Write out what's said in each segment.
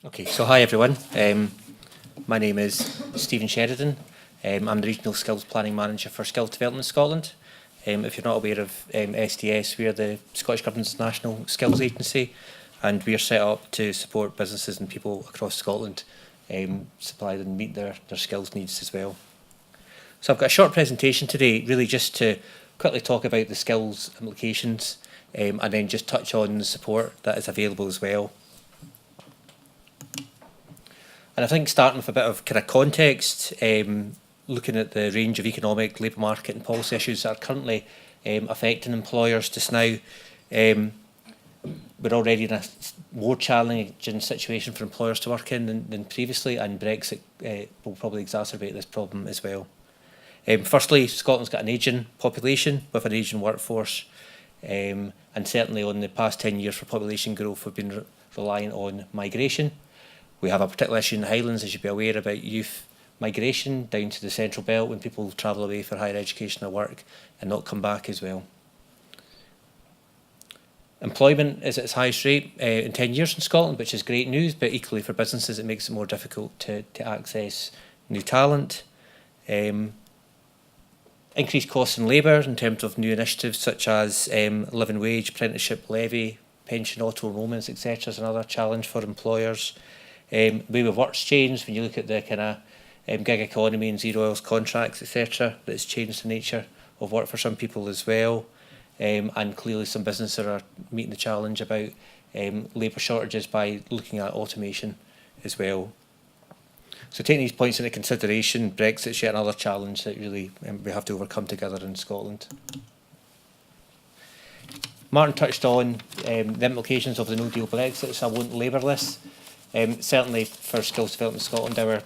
Okay, so hi everyone. My name is Stephen Sheridan. I'm the Regional Skills Planning Manager for Skills Development Scotland. If you're not aware of SDS, we are the Scottish Government's national skills agency, and we are set up to support businesses and people across Scotland, supply and meet their skills needs as well. So I've got a short presentation today, really just to quickly talk about the skills implications, and then just touch on the support that is available as well. And I think starting with a bit of kind of context, looking at the range of economic, labour market and policy issues that are currently affecting employers just now, we're already in a more challenging situation for employers to work in than previously, and Brexit will probably exacerbate this problem as well. Firstly, Scotland's got an ageing population with an ageing workforce, and certainly on the past 10 years for population growth, we've been relying on migration. We have a particular issue in the Highlands, as you'll be aware, about youth migration down to the Central Belt when people travel away for higher education or work and not come back as well. Employment is at its highest rate in 10 years in Scotland, which is great news, but equally for businesses it makes it more difficult to access new talent. Increased costs in labour in terms of new initiatives such as living wage, apprenticeship levy, pension auto-enrolments, etc. is another challenge for employers. The way the work's changed when you look at the kind of gig economy and zero hours contracts, etc. That's changed the nature of work for some people as well. And clearly some businesses are meeting the challenge about labour shortages by looking at automation as well. So taking these points into consideration, Brexit's yet another challenge that really we have to overcome together in Scotland. Martin touched on the implications of the no-deal Brexit, so I won't labour this. Certainly for Skills Development Scotland, our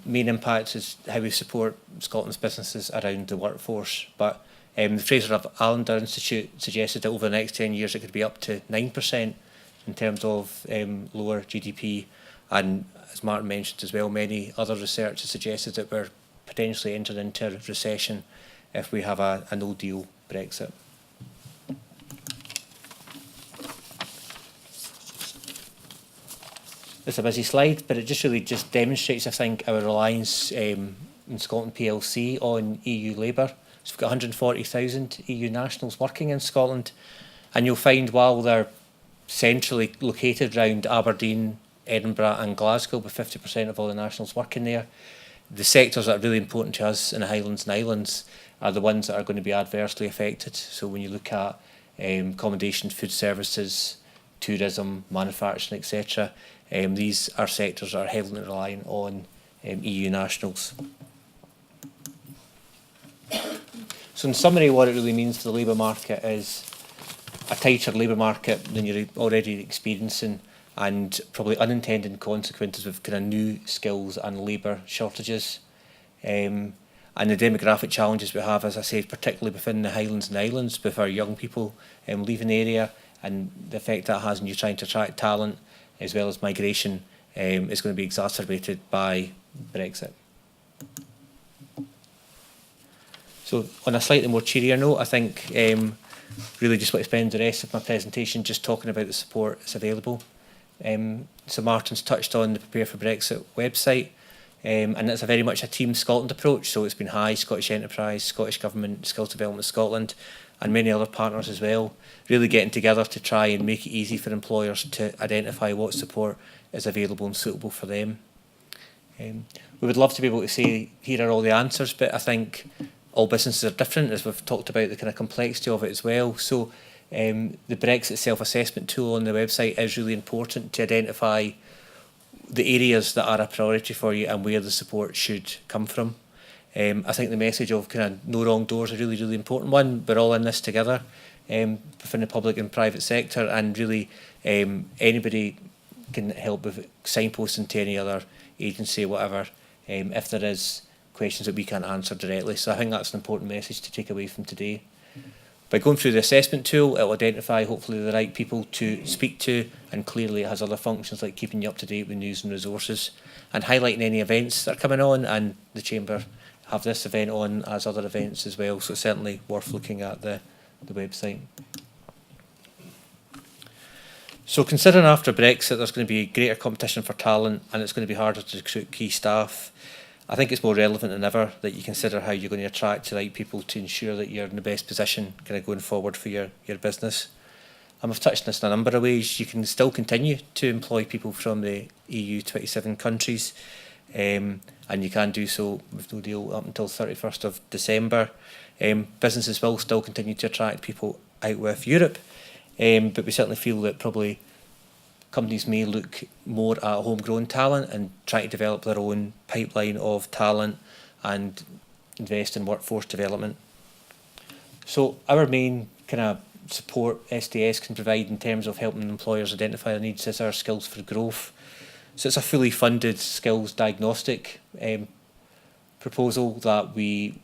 main impact is how we support Scotland's businesses around the workforce. But the Fraser Allender Institute suggested that over the next 10 years it could be up to 9% in terms of lower GDP. And as Martin mentioned as well, many other research has suggested that we're potentially entering into a recession if we have a no-deal Brexit. It's a busy slide, but it just really demonstrates, I think, our reliance in Scotland PLC on EU labour. So we've got 140,000 EU nationals working in Scotland, and you'll find while they're centrally located around Aberdeen, Edinburgh and Glasgow, with 50% of all the nationals working there, the sectors that are really important to us in the Highlands and Islands are the ones that are going to be adversely affected. So when you look at accommodation, food services, tourism, manufacturing, etc., these are sectors that are heavily reliant on EU nationals. So in summary, what it really means for the labour market is a tighter labour market than you're already experiencing, and probably unintended consequences with kind of new skills and labour shortages. And the demographic challenges we have, as I said, particularly within the Highlands and Islands, with our young people leaving the area, and the effect that has on you trying to attract talent, as well as migration, is going to be exacerbated by Brexit. So on a slightly more cheerier note, I think really just want to spend the rest of my presentation just talking about the support that's available. So Martin's touched on the Prepare for Brexit website, and it's a very much a Team Scotland approach. So it's been HIE, Scottish Enterprise, Scottish Government, Skills Development Scotland, and many other partners as well, really getting together to try and make it easy for employers to identify what support is available and suitable for them. We would love to be able to say, here are all the answers, but I think all businesses are different, as we've talked about the kind of complexity of it as well. So the Brexit self-assessment tool on the website is really important to identify the areas that are a priority for you and where the support should come from. I think the message of kind of no wrong doors is a really, really important one. We're all in this together within the public and private sector, and really anybody can help with signposting to any other agency, whatever, if there is questions that we can't answer directly. So I think that's an important message to take away from today. By going through the assessment tool, it will identify hopefully the right people to speak to, and clearly it has other functions like keeping you up to date with news and resources, and highlighting any events that are coming on, and the Chamber have this event on as other events as well, so it's certainly worth looking at the website. So considering after Brexit there's going to be greater competition for talent and it's going to be harder to recruit key staff, I think it's more relevant than ever that you consider how you're going to attract the right people to ensure that you're in the best position kind of going forward for your business. And we've touched on this in a number of ways. You can still continue to employ people from the EU 27 countries, and you can do so with no deal up until 31st of December. Businesses will still continue to attract people out with Europe, but we certainly feel that probably companies may look more at homegrown talent and try to develop their own pipeline of talent and invest in workforce development. So our main kind of support SDS can provide in terms of helping employers identify their needs is our Skills for Growth. So it's a fully funded skills diagnostic proposal that we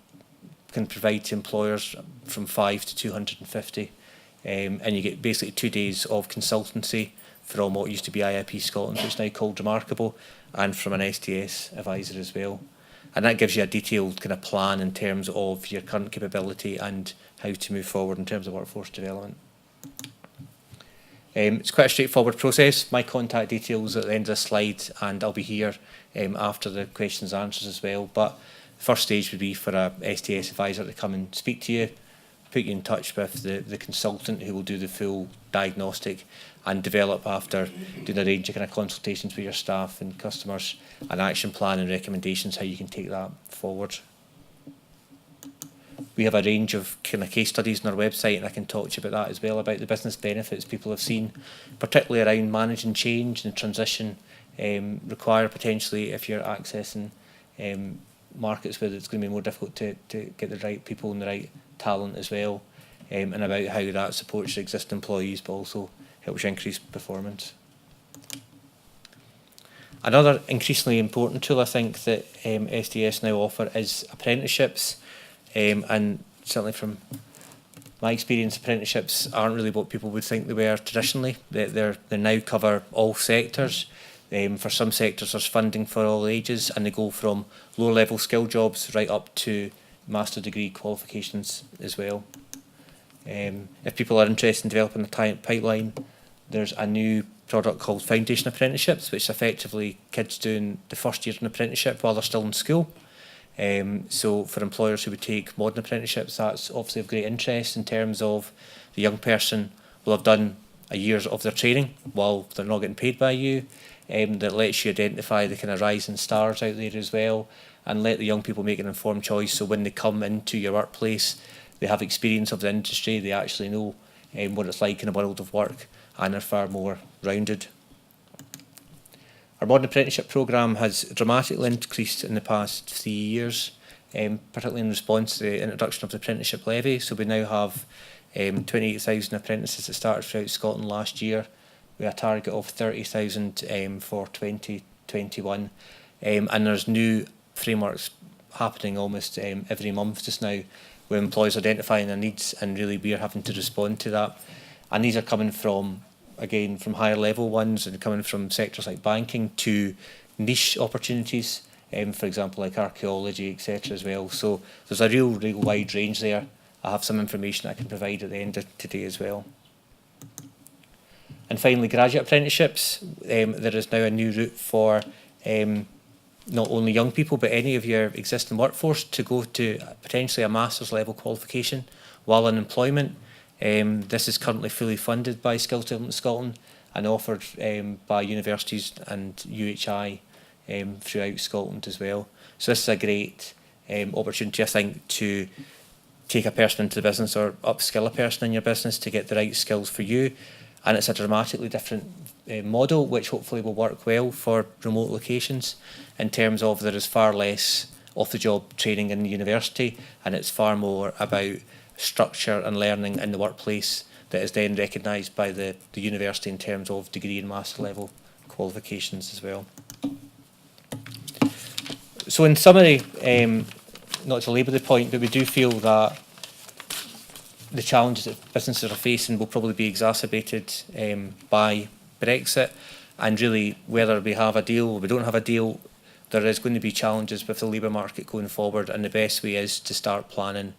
can provide to employers from 5 to 250, and you get basically 2 days of consultancy from what used to be IIP Scotland, which is now called Remarkable, and from an SDS advisor as well. And that gives you a detailed kind of plan in terms of your current capability and how to move forward in terms of workforce development. It's quite a straightforward process. My contact details at the end of the slide, and I'll be here after the questions and answers as well. But the first stage would be for a SDS advisor to come and speak to you, put you in touch with the consultant who will do the full diagnostic and develop, after doing a range of kind of consultations with your staff and customers, an action plan and recommendations how you can take that forward. We have a range of kind of case studies on our website, and I can talk to you about that as well, about the business benefits people have seen, particularly around managing change and transition required potentially if you're accessing markets where it's going to be more difficult to get the right people and the right talent as well, and about how that supports your existing employees but also helps you increase performance. Another increasingly important tool I think that SDS now offer is apprenticeships, and certainly from my experience, apprenticeships aren't really what people would think they were traditionally. They now cover all sectors. For some sectors there's funding for all ages, and they go from lower level skill jobs right up to master degree qualifications as well. If people are interested in developing a pipeline, there's a new product called Foundation Apprenticeships, which is effectively kids doing the first year of an apprenticeship while they're still in school. So for employers who would take modern apprenticeships, that's obviously of great interest in terms of the young person will have done a year of their training while they're not getting paid by you. That lets you identify the kind of rising stars out there as well, and let the young people make an informed choice, so when they come into your workplace they have experience of the industry, they actually know what it's like in a world of work, and are far more rounded. Our modern apprenticeship programme has dramatically increased in the past 3 years, particularly in response to the introduction of the apprenticeship levy. So we now have 28,000 apprentices that started throughout Scotland last year. We have a target of 30,000 for 2021, and there's new frameworks happening almost every month just now, where employers are identifying their needs, and really we are having to respond to that. And these are coming from, again, from higher level ones, and coming from sectors like banking to niche opportunities, for example like archaeology, etc. as well. So there's a real wide range there. I have some information I can provide at the end of today as well. And finally, graduate apprenticeships. There is now a new route for not only young people but any of your existing workforce to go to potentially a master's level qualification while in employment. This is currently fully funded by Skills Development Scotland and offered by universities and UHI throughout Scotland as well. So this is a great opportunity, I think, to take a person into the business or upskill a person in your business to get the right skills for you. And it's a dramatically different model, which hopefully will work well for remote locations, in terms of there is far less off-the-job training in the university, and it's far more about structure and learning in the workplace that is then recognised by the university in terms of degree and master level qualifications as well. So in summary, not to labour the point, but we do feel that the challenges that businesses are facing will probably be exacerbated by Brexit, and really whether we have a deal or we don't have a deal, there is going to be challenges with the labour market going forward, and the best way is to start planning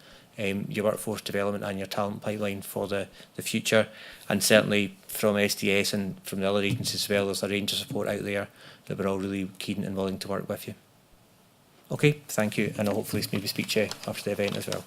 your workforce development and your talent pipeline for the future. And certainly from SDS and from the other agencies as well, there's a range of support out there that we're all really keen and willing to work with you. Okay, thank you, and I'll hopefully maybe speak to you after the event as well.